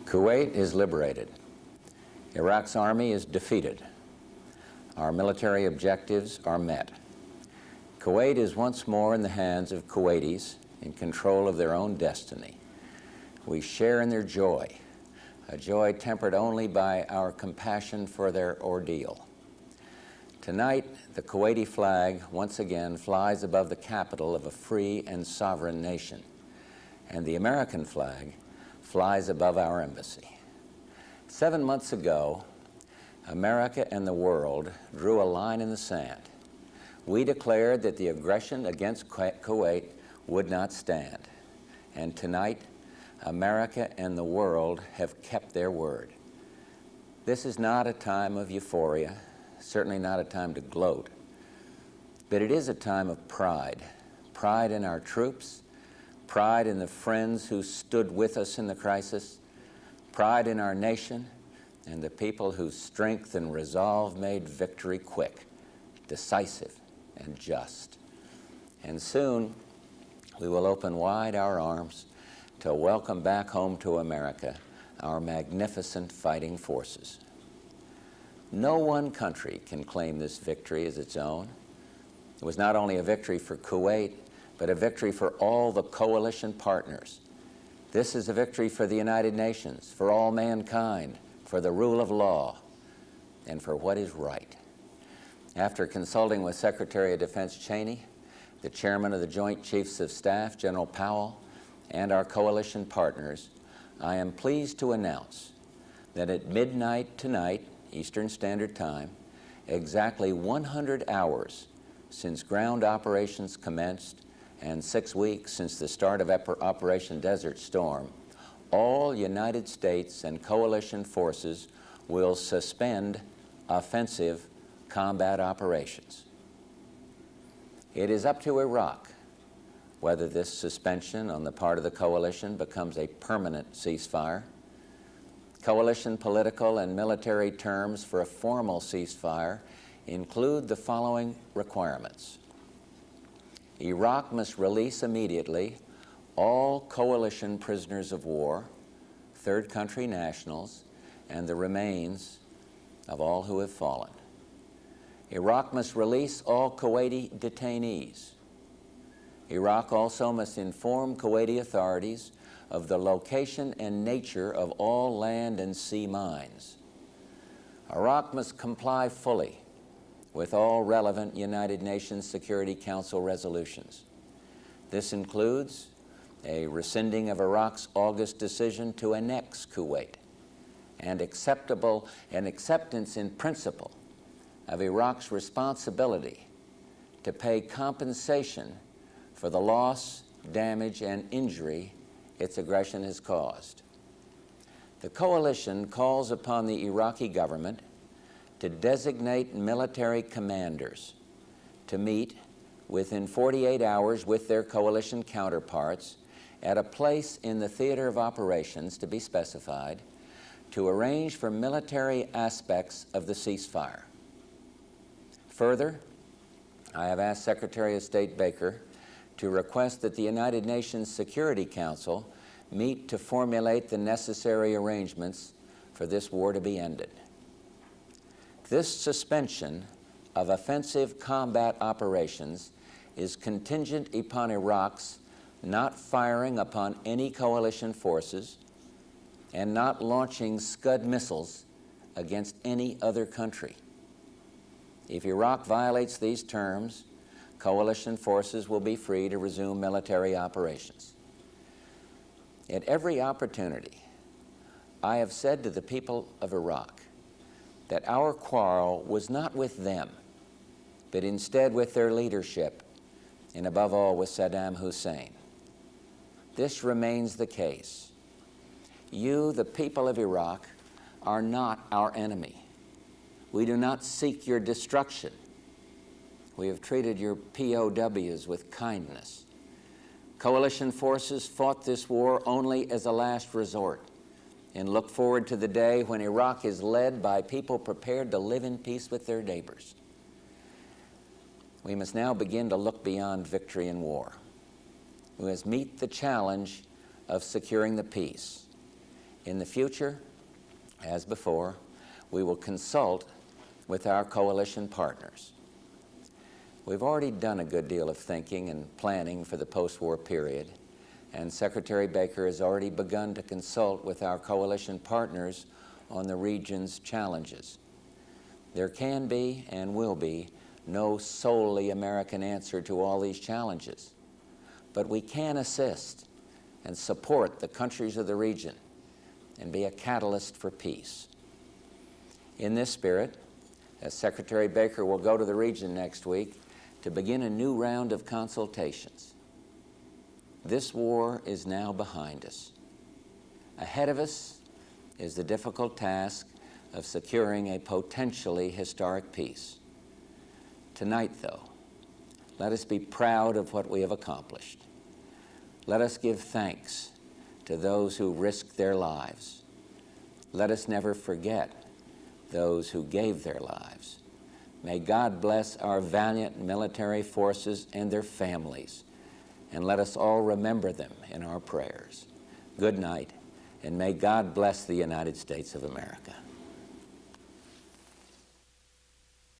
Kuwait is liberated. Iraq's army is defeated. Our military objectives are met. Kuwait is once more in the hands of Kuwaitis in control of their own destiny. We share in their joy, a joy tempered only by our compassion for their ordeal. Tonight, the Kuwaiti flag once again flies above the capital of a free and sovereign nation, and the American flag flies above our embassy. 7 months ago, America and the world drew a line in the sand. We declared that the aggression against Kuwait would not stand. And tonight, America and the world have kept their word. This is not a time of euphoria, certainly not a time to gloat, but it is a time of pride. Pride in our troops, pride in the friends who stood with us in the crisis, pride in our nation, and the people whose strength and resolve made victory quick, decisive, and just. And soon, we will open wide our arms to welcome back home to America our magnificent fighting forces. No one country can claim this victory as its own. It was not only a victory for Kuwait, but a victory for all the coalition partners. This is a victory for the United Nations, for all mankind, for the rule of law, and for what is right. After consulting with Secretary of Defense Cheney, the Chairman of the Joint Chiefs of Staff, General Powell, and our coalition partners, I am pleased to announce that at midnight tonight, Eastern Standard Time, exactly 100 hours since ground operations commenced and 6 weeks since the start of Operation Desert Storm, all United States and coalition forces will suspend offensive combat operations. It is up to Iraq whether this suspension on the part of the coalition becomes a permanent ceasefire. Coalition political and military terms for a formal ceasefire include the following requirements. Iraq must release immediately all coalition prisoners of war, third country nationals, and the remains of all who have fallen. Iraq must release all Kuwaiti detainees. Iraq also must inform Kuwaiti authorities of the location and nature of all land and sea mines. Iraq must comply fully with all relevant United Nations Security Council resolutions. This includes a rescinding of Iraq's August decision to annex Kuwait and acceptance in principle of Iraq's responsibility to pay compensation for the loss, damage, and injury its aggression has caused. The coalition calls upon the Iraqi government to designate military commanders to meet within 48 hours with their coalition counterparts at a place in the theater of operations to be specified to arrange for military aspects of the ceasefire. Further, I have asked Secretary of State Baker to request that the United Nations Security Council meet to formulate the necessary arrangements for this war to be ended. This suspension of offensive combat operations is contingent upon Iraq's not firing upon any coalition forces and not launching Scud missiles against any other country. If Iraq violates these terms, coalition forces will be free to resume military operations. At every opportunity, I have said to the people of Iraq that our quarrel was not with them, but instead with their leadership, and above all with Saddam Hussein. This remains the case. You, the people of Iraq, are not our enemy. We do not seek your destruction. We have treated your POWs with kindness. Coalition forces fought this war only as a last resort and look forward to the day when Iraq is led by people prepared to live in peace with their neighbors. We must now begin to look beyond victory in war. We must meet the challenge of securing the peace In the future, as before, we will consult with our coalition partners. We've already done a good deal of thinking and planning for the post-war period, and Secretary Baker has already begun to consult with our coalition partners on the region's challenges. There can be and will be no solely American answer to all these challenges, but we can assist and support the countries of the region and be a catalyst for peace. In this spirit, as Secretary Baker will go to the region next week to begin a new round of consultations. This war is now behind us. Ahead of us is the difficult task of securing a potentially historic peace. Tonight, though, let us be proud of what we have accomplished. Let us give thanks to those who risked their lives. Let us never forget those who gave their lives. May God bless our valiant military forces and their families, and let us all remember them in our prayers. Good night, and may God bless the United States of America.